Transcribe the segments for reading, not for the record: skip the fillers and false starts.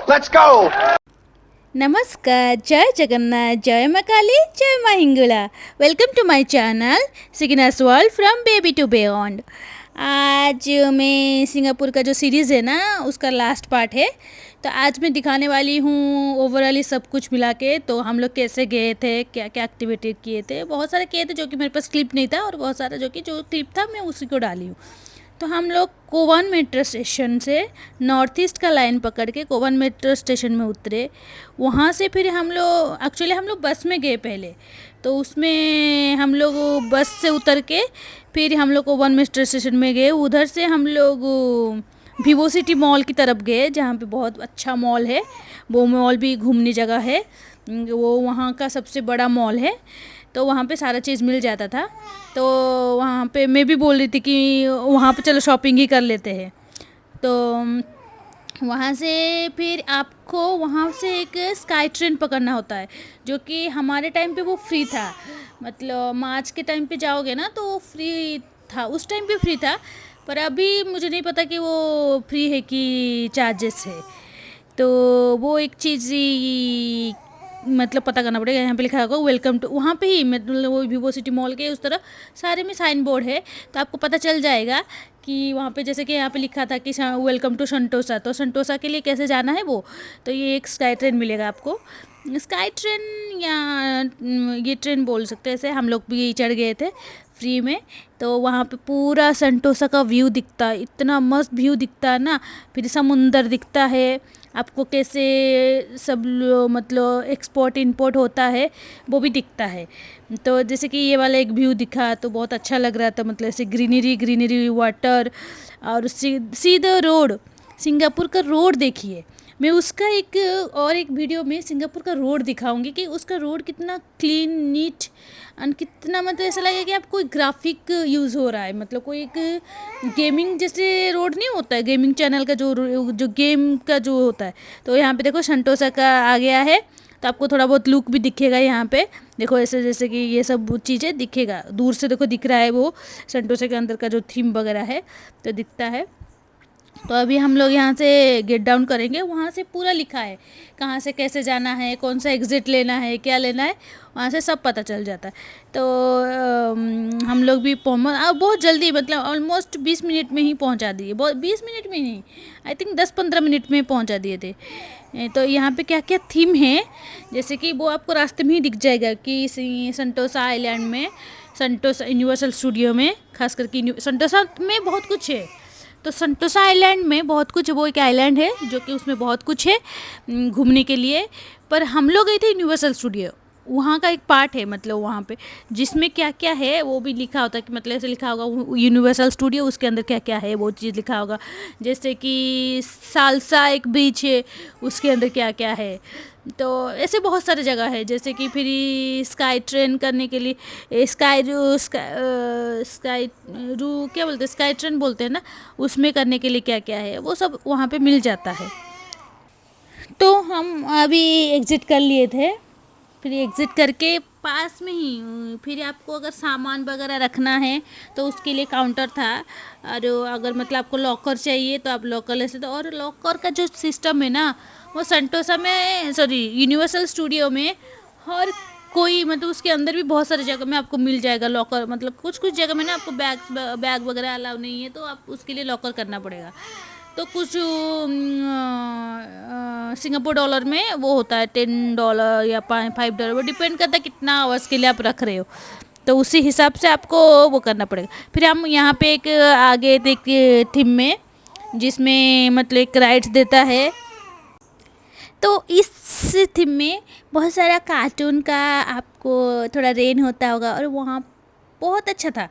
Let's go! नमस्कार, जय जगन्नाथ, जय माँ काली, जय माँ Hingula. Welcome to my channel Signa's world from baby to beyond. आज मैं सिंगापुर का जो सीरीज़ है ना उसका लास्ट पार्ट है, तो आज मैं दिखाने वाली हूँ ओवरऑल सब कुछ मिला के। तो हम लोग कैसे गए थे, क्या क्या एक्टिविटी किए थे, बहुत सारे किए थे जो कि मेरे पास क्लिप नहीं था, और बहुत सारा जो क्लिप था मैं उसी को डाली हूँ। तो हम लोग कोवन मेट्रो स्टेशन से नॉर्थ ईस्ट का लाइन पकड़ के कोवन मेट्रो स्टेशन में उतरे। वहाँ से फिर हम लोग बस में गए पहले। तो उसमें हम लोग बस से उतर के फिर हम लोग कोवन मेट्रो स्टेशन में गए। उधर से हम लोग वीवो सिटी मॉल की तरफ गए, जहाँ पे बहुत अच्छा मॉल है। वो मॉल भी घूमने जगह है, वो वहाँ का सबसे बड़ा मॉल है। तो वहाँ पे सारा चीज़ मिल जाता था। तो वहाँ पे मैं भी बोल रही थी कि वहाँ पे चलो शॉपिंग ही कर लेते हैं। तो वहाँ से फिर आपको वहाँ से एक स्काई ट्रेन पकड़ना होता है, जो कि हमारे टाइम पे वो फ्री था। मतलब मार्च के टाइम पे जाओगे ना तो वो फ्री था, उस टाइम पे फ्री था। पर अभी मुझे नहीं पता कि वो फ्री है कि चार्जेस है। तो वो एक चीज़ मतलब पता करना पड़ेगा। यहाँ पे लिखा होगा वेलकम टू, वहाँ पे ही मतलब वो वीवो सिटी मॉल के उस तरफ सारे में साइन बोर्ड है, तो आपको पता चल जाएगा कि वहाँ पे जैसे कि यहाँ पे लिखा था कि वेलकम टू संटोसा। तो संटोसा के लिए कैसे जाना है वो, तो ये एक स्काई ट्रेन मिलेगा आपको। स्काई ट्रेन या ये ट्रेन बोल सकते हैं, ऐसे हम लोग भी चढ़ गए थे फ्री में। तो वहाँ पे पूरा संटोसा का व्यू दिखता है, इतना मस्त व्यू दिखता है ना। फिर समुंदर दिखता है आपको, कैसे सब मतलब एक्सपोर्ट इंपोर्ट होता है वो भी दिखता है। तो जैसे कि ये वाला एक व्यू दिखा तो बहुत अच्छा लग रहा था, मतलब ऐसे ग्रीनरी ग्रीनरी वाटर, और सीधा रोड, सिंगापुर का रोड देखिए। मैं उसका एक वीडियो में सिंगापुर का रोड दिखाऊंगी कि उसका रोड कितना क्लीन नीट एंड कितना, मतलब ऐसा लगेगा कि आप कोई ग्राफिक यूज़ हो रहा है, मतलब कोई एक गेमिंग जैसे रोड नहीं होता है, गेमिंग चैनल का जो गेम का जो होता है। तो यहाँ पे देखो संटोसा का आ गया है, तो आपको थोड़ा बहुत लुक भी दिखेगा यहाँ पे। देखो ऐसे जैसे कि ये सब चीज़ें दिखेगा दूर से, देखो दिख रहा है वो संटोसा के अंदर का जो थीम वगैरह है तो दिखता है। तो अभी हम लोग यहाँ से गेट डाउन करेंगे। वहाँ से पूरा लिखा है कहाँ से कैसे जाना है, कौन सा एग्ज़िट लेना है, क्या लेना है, वहाँ से सब पता चल जाता है। तो हम लोग भी बहुत जल्दी, मतलब ऑलमोस्ट 20 मिनट में ही पहुँचा दिए, बहुत 20 मिनट में नहीं, आई थिंक 10-15 मिनट में पहुँचा दिए थे। तो यहाँ पे क्या क्या थीम है, जैसे कि वो आपको रास्ते में ही दिख जाएगा कि संटोसा आइलैंड में, संटोसा यूनिवर्सल स्टूडियो में, खास करके संटोसा में बहुत कुछ है। तो संटोसा आइलैंड में बहुत कुछ, वो एक आइलैंड है जो कि उसमें बहुत कुछ है घूमने के लिए। पर हम लोग गए थे यूनिवर्सल स्टूडियो, वहाँ का एक पार्ट है, मतलब वहाँ पे जिसमें क्या क्या है वो भी लिखा होता है कि मतलब ऐसे लिखा होगा यूनिवर्सल स्टूडियो, उसके अंदर क्या क्या है वो चीज़ लिखा होगा। जैसे कि सालसा एक बीच है, उसके अंदर क्या क्या है। तो ऐसे बहुत सारे जगह है, जैसे कि फिर स्काई ट्रेन करने के लिए स्काई रू क्या बोलते हैं, स्काई ट्रेन बोलते हैं ना, उसमें करने के लिए क्या क्या है वो सब वहाँ पे मिल जाता है। तो हम अभी एग्ज़िट कर लिए थे, फिर एग्ज़िट करके पास में ही फिर आपको अगर सामान वगैरह रखना है तो उसके लिए काउंटर था। और अगर मतलब आपको लॉकर चाहिए तो आप लॉकर ले सकते हो। और लॉकर का जो सिस्टम है ना वो संटोसा में, सॉरी यूनिवर्सल स्टूडियो में, हर कोई मतलब उसके अंदर भी बहुत सारी जगह में आपको मिल जाएगा लॉकर। मतलब कुछ कुछ जगह में ना आपको बैग वगैरह अलाउ नहीं है, तो आप उसके लिए लॉकर करना पड़ेगा। तो कुछ सिंगापुर डॉलर में वो होता है $10 या $5, वो डिपेंड करता है कितना आवर्स के लिए आप रख रहे हो, तो उसी हिसाब से आपको वो करना पड़ेगा। फिर हम यहाँ पे एक आगे देखिए थीम में, जिसमें मतलब एक राइड्स देता है। तो इस थीम में बहुत सारा कार्टून का आपको थोड़ा रेन होता होगा, और वहाँ बहुत अच्छा था,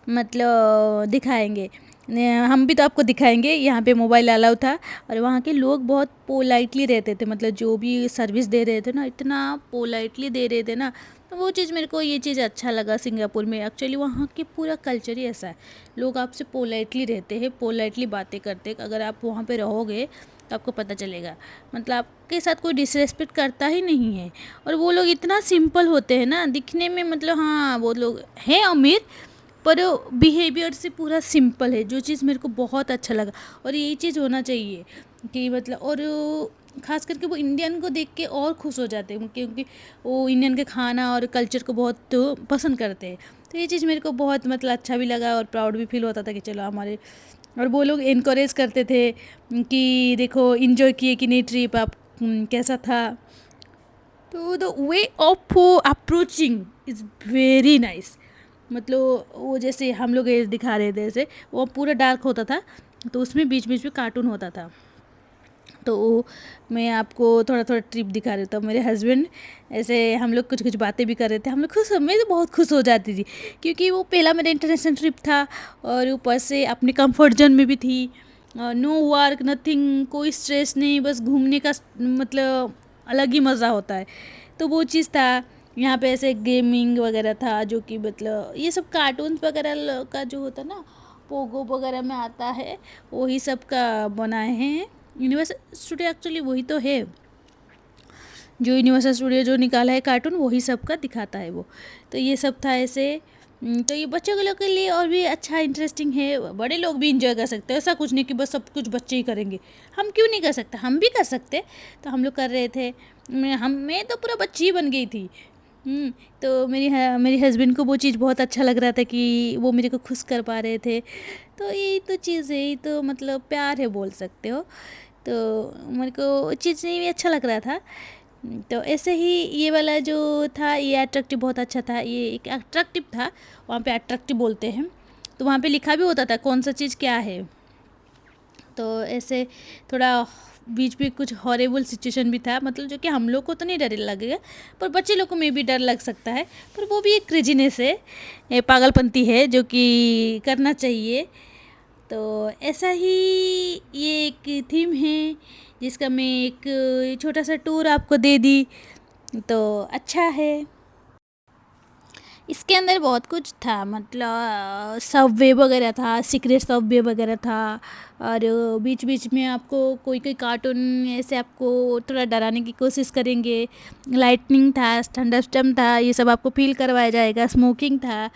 मतलब दिखाएंगे, हम भी तो आपको दिखाएंगे। यहाँ पे मोबाइल अलाउ था, और वहाँ के लोग बहुत पोलाइटली रहते थे, मतलब जो भी सर्विस दे रहे थे ना इतना पोलाइटली दे रहे थे ना। तो वो चीज़ मेरे को, ये चीज़ अच्छा लगा सिंगापुर में। एक्चुअली वहाँ के पूरा कल्चर ही ऐसा है, लोग आपसे पोलाइटली रहते हैं, पोलाइटली बातें करते हैं। अगर आप वहाँ पे रहोगे तो आपको पता चलेगा, मतलब आपके साथ कोई डिसरेस्पेक्ट करता ही नहीं है। और वो लोग इतना सिंपल होते हैं ना दिखने में, मतलब हाँ वो लोग हैं अमीर, पर बिहेवियर से पूरा सिंपल है, जो चीज़ मेरे को बहुत अच्छा लगा। और यही चीज़ होना चाहिए कि मतलब, और ख़ास करके वो इंडियन को देख के और खुश हो जाते हैं, क्योंकि वो इंडियन के खाना और कल्चर को बहुत पसंद करते हैं। तो ये चीज़ मेरे को बहुत मतलब अच्छा भी लगा और प्राउड भी फील होता था कि चलो हमारे, और वो लोग इनकरेज करते थे कि देखो इन्जॉय किए कि नहीं ट्रिप आप, कैसा था। तो the way of approaching is very nice. मतलब वो जैसे हम लोग ये दिखा रहे थे, जैसे वो पूरा डार्क होता था, तो उसमें बीच बीच में कार्टून होता था। तो मैं आपको थोड़ा थोड़ा ट्रिप दिखा रही हूँ। तो मेरे हस्बैंड ऐसे हम लोग कुछ कुछ बातें भी कर रहे थे, हम लोग खुश, मैं तो बहुत खुश हो जाती थी, क्योंकि वो पहला मेरा इंटरनेशनल ट्रिप था और ऊपर से अपने कंफर्ट जोन में भी थी। नो वर्क नथिंग, कोई स्ट्रेस नहीं, बस घूमने का मतलब अलग ही मज़ा होता है। तो वो चीज़ था। यहाँ पे ऐसे गेमिंग वगैरह था, जो कि मतलब ये सब कार्टून्स वगैरह का जो होता है ना, पोगो वगैरह में आता है, वही सब का बनाए हैं। यूनिवर्सल स्टूडियो एक्चुअली वही तो है, जो यूनिवर्सल स्टूडियो जो निकाला है कार्टून, वही सब का दिखाता है वो। तो ये सब था ऐसे। तो ये बच्चों के लोग के लिए और भी अच्छा इंटरेस्टिंग है, बड़े लोग भी इंजॉय कर सकते हैं। ऐसा कुछ नहीं कि बस सब कुछ बच्चे ही करेंगे, हम क्यों नहीं कर सकते, हम भी कर सकते। तो हम लोग कर रहे थे। मैं तो पूरा बच्ची ही बन गई थी। तो मेरी हस्बैंड को वो चीज़ बहुत अच्छा लग रहा था कि वो मेरे को खुश कर पा रहे थे। तो यही तो चीज़ है, यही तो मतलब प्यार है बोल सकते हो। तो मेरे को वो चीज़ नहीं भी अच्छा लग रहा था। तो ऐसे ही ये वाला जो था, ये अट्रैक्टिव बहुत अच्छा था, ये एक अट्रैक्टिव था। वहाँ पे अट्रैक्टिव बोलते हैं, तो वहाँ पे लिखा भी होता था कौन सा चीज़ क्या है। तो ऐसे थोड़ा बीच में कुछ हॉरेबल सिचुएशन भी था, मतलब जो कि हम लोग को तो नहीं डर लगेगा, पर बच्चे लोग को में भी डर लग सकता है। पर वो भी एक क्रेजीनेस है, पागलपंती है, जो कि करना चाहिए। तो ऐसा ही ये एक थीम है, जिसका मैं एक छोटा सा टूर आपको दे दी, तो अच्छा है। इसके अंदर बहुत कुछ था, मतलब सबवे वगैरह था, सीक्रेट सबवे वगैरह था। और बीच बीच में आपको कोई कोई कार्टून ऐसे आपको थोड़ा डराने की कोशिश करेंगे। लाइटनिंग था, थंडरस्टॉर्म था, ये सब आपको फील करवाया जाएगा। स्मोकिंग था,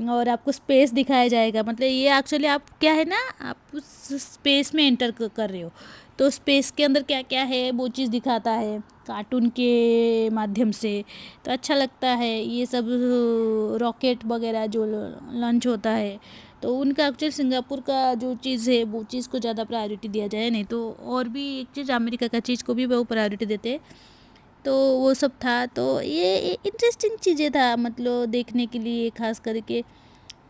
और आपको स्पेस दिखाया जाएगा। मतलब ये एक्चुअली आप क्या है ना, आप उस स्पेस में एंटर कर रहे हो, तो स्पेस के अंदर क्या क्या है वो चीज़ दिखाता है कार्टून के माध्यम से। तो अच्छा लगता है ये सब। रॉकेट वगैरह जो लॉन्च होता है, तो उनका एक्चुअली सिंगापुर का जो चीज़ है वो चीज़ को ज़्यादा प्रायोरिटी दिया जाए, नहीं तो और भी एक चीज़ अमेरिका का चीज़ को भी वो प्रायोरिटी देते हैं। तो वो सब था। तो ये इंटरेस्टिंग चीज़ें था, मतलब देखने के लिए खास करके।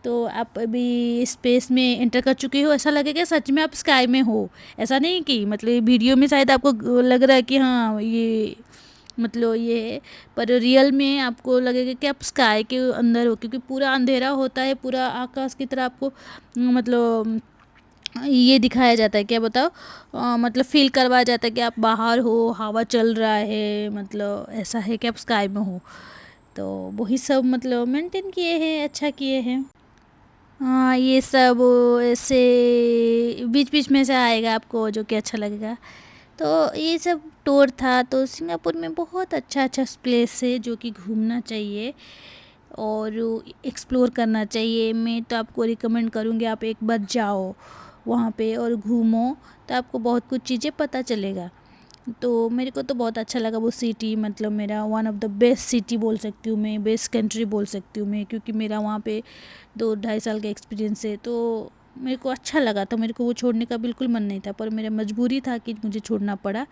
तो आप अभी स्पेस में एंटर कर चुके हो, ऐसा लगेगा सच में आप स्काई में हो। ऐसा नहीं कि मतलब वीडियो में शायद आपको लग रहा है कि हाँ ये मतलब ये है, पर रियल में आपको लगेगा कि आप स्काई के अंदर हो, क्योंकि पूरा अंधेरा होता है, पूरा आकाश की तरह आपको मतलब ये दिखाया जाता है, क्या बताओ, मतलब फील करवाया जाता है कि आप बाहर हो, हवा चल रहा है, मतलब ऐसा है कि आप स्काई में हो। तो वही सब मतलब मेंटेन किए हैं, अच्छा किए हैं। हाँ, ये सब ऐसे बीच बीच में से आएगा आपको, जो कि अच्छा लगेगा। तो ये सब टूर था। तो सिंगापुर में बहुत अच्छा अच्छा प्लेस है, जो कि घूमना चाहिए और एक्सप्लोर करना चाहिए। मैं तो आपको रिकमेंड करूँगी आप एक बार जाओ वहाँ पे और घूमो, तो आपको बहुत कुछ चीज़ें पता चलेगा। तो मेरे को तो बहुत अच्छा लगा वो सिटी, मतलब मेरा one of the best city बोल सकती हूँ मैं, बेस्ट कंट्री बोल सकती हूँ मैं, क्योंकि मेरा वहाँ पे 2-2.5 साल का एक्सपीरियंस है। तो मेरे को अच्छा लगा, तो मेरे को वो छोड़ने का बिल्कुल मन नहीं था, पर मेरा मजबूरी था कि मुझे छोड़ना पड़ा।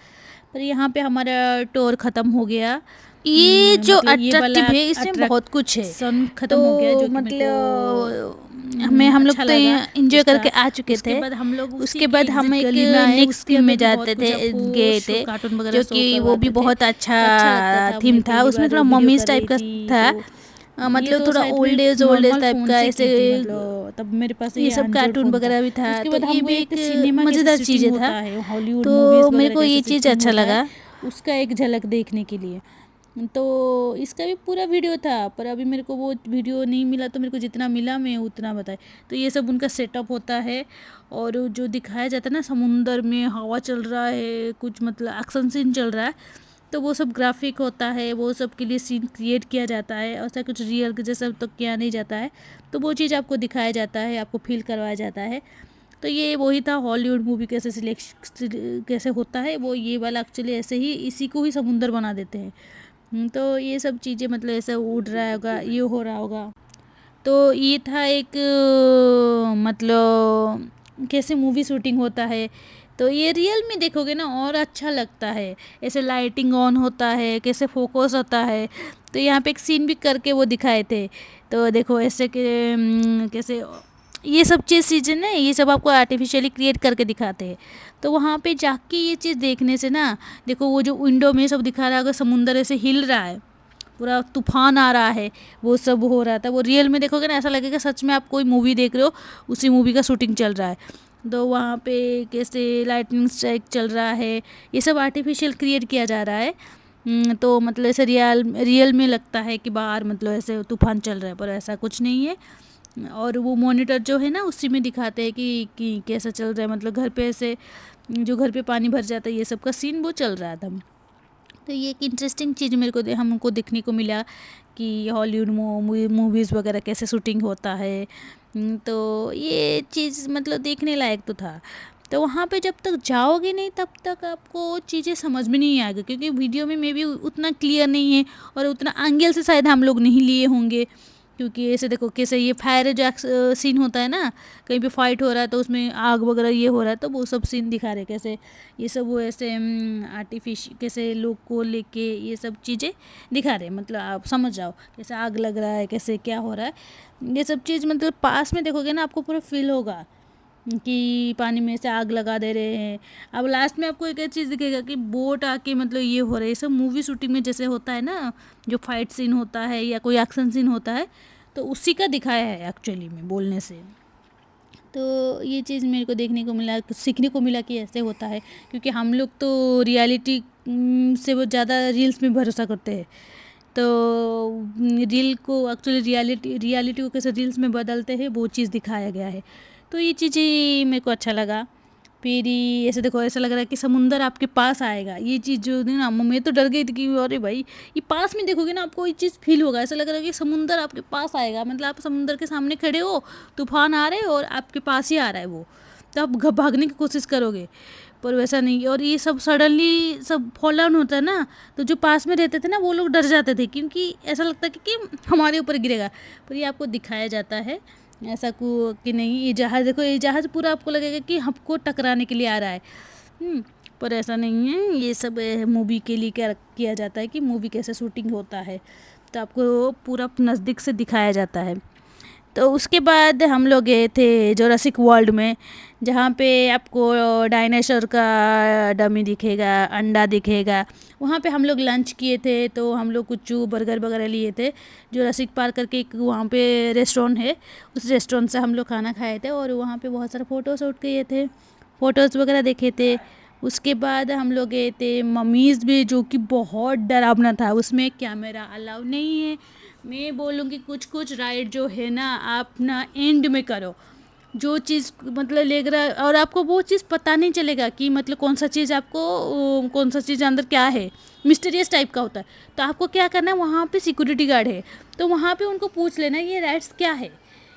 पर यहाँ पे हमारा टूर ख़त्म हो गया। ये जो मतलब ये वाला अट्रैक्टिव है, इसमें बहुत कुछ है। सन खत्म हो गया, जो कि मतलब हमें हम लोग अच्छा तो लगा एंजॉय उसका। करके आ चुके उसके थे। बाद हम लोग उसी उसके की बाद हम एग्जिट एक गली में आए, नेक्स्ट उसके थीम में अंदर भी जाते बहुत कुछ थे, आपको गए थे, कार्टून वगैरह जो शो कि वो भी करवाते थे। बहुत तो अच्छा लगता अच्छा था। थीम मैं था। पहली उसमें बार थोड़ा वीडियो मम्मीज कर टाइप रही का थी, था, तो ये मतलब तो थोड़ा शायद मैं old age normal type phone का से ऐसे। की थी, मतलब तब मेरे पास ये ये सब एंड्रॉयड कार्टून फ़ोन था। वगैरह भी था, उसके तो बाद ये हम भी गए एक थे सिनेमा, कैसे मज़ेदार चीज़ शूटिंग था। होता है, हॉलीवुड तो मूवीज़ मेरे वगैरह को कैसे ये चीज़ शूटिंग अच्छा होता है, लगा। उसका एक झलक देखने के लिए। तो इसका भी पूरा वीडियो था, पर अभी मेरे को वो वीडियो नहीं मिला, तो मेरे को जितना मिला मैं उतना बताए। तो ये सब उनका सेटअप होता है, और जो दिखाया जाता है ना, समुंदर में हवा चल रहा है, कुछ मतलब एक्शन सीन चल रहा है, तो वो सब ग्राफिक होता है, वो सब के लिए सीन क्रिएट किया जाता है, ऐसा कुछ रियल के जैसा तो किया नहीं जाता है। तो वो चीज़ आपको दिखाया जाता है, आपको फील करवाया जाता है। तो ये वही था हॉलीवुड मूवी कैसे सिलेक्ट कैसे होता है, वो ये वाला एक्चुअली ऐसे ही इसी को ही समुंदर बना देते हैं। तो ये सब चीज़ें मतलब ऐसा उड़ रहा होगा, ये हो रहा होगा। तो ये था एक मतलब कैसे मूवी शूटिंग होता है। तो ये रियल में देखोगे ना और अच्छा लगता है, ऐसे लाइटिंग ऑन होता है, कैसे फोकस होता है। तो यहाँ पे एक सीन भी करके वो दिखाए थे। तो देखो ऐसे कि कैसे ये सब चीज़ें ना, ये सब आपको आर्टिफिशियली क्रिएट करके दिखाते हैं। तो वहाँ पे जाके ये चीज़ देखने से ना, देखो वो जो विंडो में सब दिखा रहा है, अगर समुंदर ऐसे हिल रहा है, पूरा तूफान आ रहा है, वो सब हो रहा था, वो रियल में देखोगे ना ऐसा लगेगा सच में आप कोई मूवी देख रहे हो, उसी मूवी का शूटिंग चल रहा है। तो वहाँ पे कैसे लाइटनिंग स्ट्राइक चल रहा है, ये सब आर्टिफिशियल क्रिएट किया जा रहा है। तो मतलब ऐसे रियल में लगता है कि बाहर मतलब ऐसे तूफान चल रहा है, पर ऐसा कुछ नहीं है। और वो मॉनिटर जो है ना उसी में दिखाते हैं कि कैसा चल रहा है, मतलब घर पे ऐसे जो घर पे पानी भर जाता है, ये सब का सीन वो चल रहा था। तो ये एक इंटरेस्टिंग चीज़ मेरे को हमको देखने को मिला कि हॉलीवुड मूवीज़ वगैरह कैसे शूटिंग होता है। तो ये चीज़ मतलब देखने लायक तो था। तो वहाँ पे जब तक जाओगे नहीं तब तक आपको चीज़ें समझ में नहीं आएगी, क्योंकि वीडियो में मे बी उतना क्लियर नहीं है और उतना एंगल से शायद हम लोग नहीं लिए होंगे। क्योंकि ऐसे देखो कैसे ये फायर जो सीन होता है ना, कहीं पे फाइट हो रहा है तो उसमें आग वगैरह ये हो रहा है, तो वो सब सीन दिखा रहे कैसे ये सब वो ऐसे आर्टिफिशियल कैसे लोग को लेके ये सब चीज़ें दिखा रहे, मतलब आप समझ जाओ कैसे आग लग रहा है, कैसे क्या हो रहा है। ये सब चीज़ मतलब पास में देखोगे ना आपको पूरा फील होगा कि पानी में से आग लगा दे रहे हैं। अब लास्ट में आपको एक चीज़ दिखेगा कि बोट आके मतलब ये हो रहा है, ये सब मूवी शूटिंग में जैसे होता है ना, जो फाइट सीन होता है या कोई एक्शन सीन होता है, तो उसी का दिखाया है एक्चुअली में बोलने से। तो ये चीज़ मेरे को देखने को मिला, सीखने को मिला कि ऐसे होता है, क्योंकि हम लोग तो रियलिटी से वो ज़्यादा रील्स में भरोसा करते हैं। तो रील को एक्चुअली रियलिटी को कैसे रील्स में बदलते हैं वो चीज़ दिखाया गया है। तो ये चीज़ें मेरे को अच्छा लगा। फिर ये ऐसे देखो ऐसा लग रहा है कि समुंदर आपके पास आएगा, ये चीज़ जो थी ना, मैं तो डर गई थी कि अरे भाई ये पास में देखोगे ना आपको ये चीज़ फील होगा, ऐसा लग रहा है कि समुंदर आपके पास आएगा, मतलब आप समुंदर के सामने खड़े हो, तूफान आ रहे हो और आपके पास ही आ रहा है वो, तो आप भागने की कोशिश करोगे, पर वैसा नहीं। और ये सब सडनली सब फॉल डाउन होता है ना, तो जो पास में रहते थे ना वो लोग डर जाते थे, क्योंकि ऐसा लगता है कि हमारे ऊपर गिरेगा। पर ये आपको दिखाया जाता है ऐसा को कि नहीं, ये जहाज़ देखो, ये जहाज़ पूरा आपको लगेगा कि हमको टकराने के लिए आ रहा है। पर ऐसा नहीं है, ये सब मूवी के लिए क्या किया जाता है कि मूवी कैसे शूटिंग होता है, तो आपको पूरा नज़दीक से दिखाया जाता है। तो उसके बाद हम लोग गए थे जोरासिक वर्ल्ड में, जहाँ पे आपको डायनासोर का डमी दिखेगा, अंडा दिखेगा। वहाँ पे हम लोग लंच किए थे, तो हम लोग कुछ बर्गर वगैरह लिए थे। जोरासिक पार्क करके एक वहाँ पे रेस्टोरेंट है, उस रेस्टोरेंट से हम लोग खाना खाए थे और वहाँ पे बहुत सारे फ़ोटो शूट किए थे, फ़ोटोज़ वगैरह देखे थे। उसके बाद हम लोग गए थे ममीज़ भी, जो कि बहुत डरावना था, उसमें कैमरा अलाउ नहीं है। मैं बोलूँगी कुछ कुछ राइड जो है ना आप ना एंड में करो, जो चीज़ मतलब लेग रहा है और आपको वो चीज़ पता नहीं चलेगा कि मतलब कौन सा चीज़ आपको कौन सा चीज़ अंदर क्या है, मिस्टीरियस टाइप का होता है। तो आपको क्या करना है, वहाँ पे सिक्योरिटी गार्ड है, तो वहाँ पे उनको पूछ लेना ये राइड्स क्या है,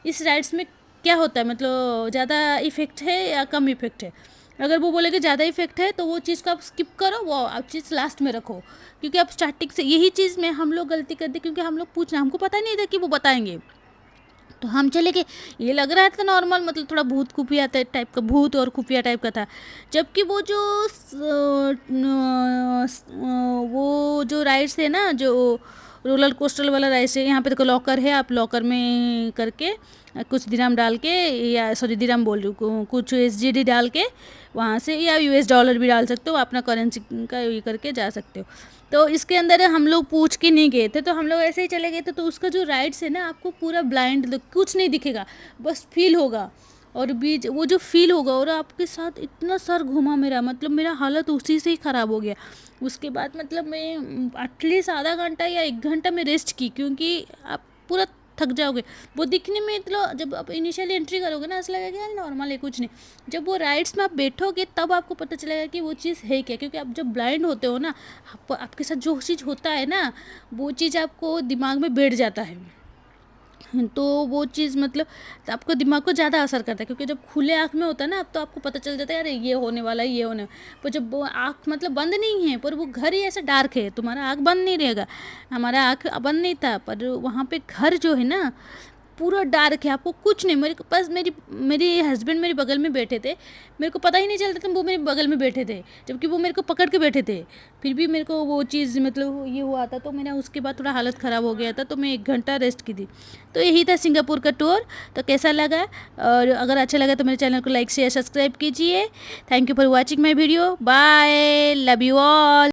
इस राइड्स में क्या होता है, मतलब ज़्यादा इफ़ेक्ट है या कम इफ़ेक्ट है। अगर वो बोले कि ज़्यादा इफेक्ट है तो वो चीज़ को आप स्किप करो, वो आप चीज़ लास्ट में रखो, क्योंकि आप स्टार्टिंग से यही चीज़ में हम लोग गलती करते, क्योंकि हम लोग पूछना, हमको पता नहीं था कि वो बताएंगे, तो हम चले गए। ये लग रहा था नॉर्मल, मतलब थोड़ा भूत खुफिया टाइप का, भूत और खुफिया टाइप का था, जबकि वो जो वो जो राइड्स है ना, जो रोलर कोस्टर वाला राइड्स है, यहाँ पे देखो लॉकर है, आप लॉकर में करके कुछ दिराम डाल के, या सॉरी दिराम बोल रही हूँ, कुछ एसजीडी डाल के वहाँ से, या यूएस डॉलर भी डाल सकते हो, अपना करेंसी का ये करके जा सकते हो। तो इसके अंदर हम लोग पूछ के नहीं गए थे, तो हम लोग ऐसे ही चले गए थे। तो उसका जो राइड्स है ना, आपको पूरा ब्लाइंड कुछ नहीं दिखेगा, बस फील होगा, और बीच वो जो फील होगा, और आपके साथ इतना सर घुमा मेरा, मतलब मेरा हालत उसी से ही ख़राब हो गया। उसके बाद मतलब मैं एटलीस्ट आधा घंटा या 1 घंटा में रेस्ट की, क्योंकि आप पूरा थक जाओगे। वो दिखने में मतलब जब आप इनिशियली एंट्री करोगे ना ऐसा लगेगा यार नॉर्मल है कुछ नहीं, जब वो राइड्स में आप बैठोगे तब आपको पता चलेगा कि वो चीज़ है क्या, क्योंकि आप जब ब्लाइंड होते हो ना आपके साथ जो चीज़ होता है ना वो चीज़ आपको दिमाग में बैठ जाता है। तो वो चीज़ मतलब आपको दिमाग को ज़्यादा असर करता है, क्योंकि जब खुले आँख में होता है ना अब तो आपको पता चल जाता है अरे ये होने वाला है ये होने, पर जब वो आँख मतलब बंद नहीं है पर वो घर ही ऐसा डार्क है, तुम्हारा आँख बंद नहीं रहेगा, हमारा आँख बंद नहीं था पर वहाँ पे घर जो है ना पूरा डार्क है, आपको कुछ नहीं, मेरे पास मेरे हस्बैंड मेरे बगल में बैठे थे, मेरे को पता ही नहीं चलता था वो मेरे बगल में बैठे थे, जबकि वो मेरे को पकड़ के बैठे थे, फिर भी मेरे को वो चीज़ मतलब ये हुआ था, तो मेरा उसके बाद थोड़ा हालत ख़राब हो गया था, तो मैं 1 घंटा रेस्ट की थी। तो यही था सिंगापुर का टूर। तो कैसा लगा, और अगर अच्छा लगा तो मेरे चैनल को लाइक शेयर सब्सक्राइब कीजिए। Thank you for watching my video, bye, love you all.